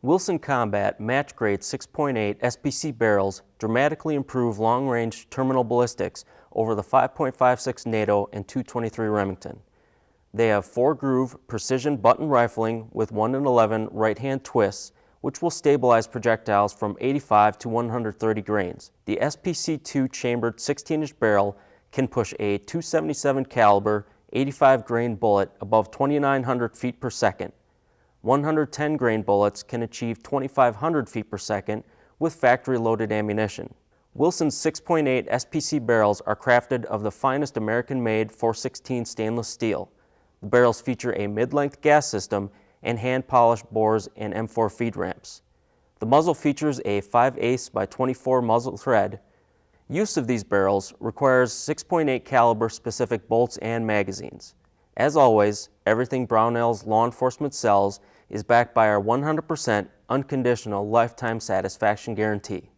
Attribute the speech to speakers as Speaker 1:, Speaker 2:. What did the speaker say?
Speaker 1: Wilson Combat match-grade 6.8 SPC barrels dramatically improve long-range terminal ballistics over the 5.56 NATO and 223 Remington. They have 4-groove precision button rifling with 1 in 11 right-hand twists, which will stabilize projectiles from 85 to 130 grains. The SPC-2 chambered 16-inch barrel can push a .277 caliber 85 grain bullet above 2,900 feet per second. 110 grain bullets can achieve 2,500 feet per second with factory-loaded ammunition. Wilson's 6.8 SPC barrels are crafted of the finest American-made 416 stainless steel. The barrels feature a mid-length gas system and hand-polished bores and M4 feed ramps. The muzzle features a 5/8 by 24 muzzle thread. Use of these barrels requires 6.8 caliber specific bolts and magazines. As always, everything Brownells law enforcement sells is backed by our 100% unconditional lifetime satisfaction guarantee.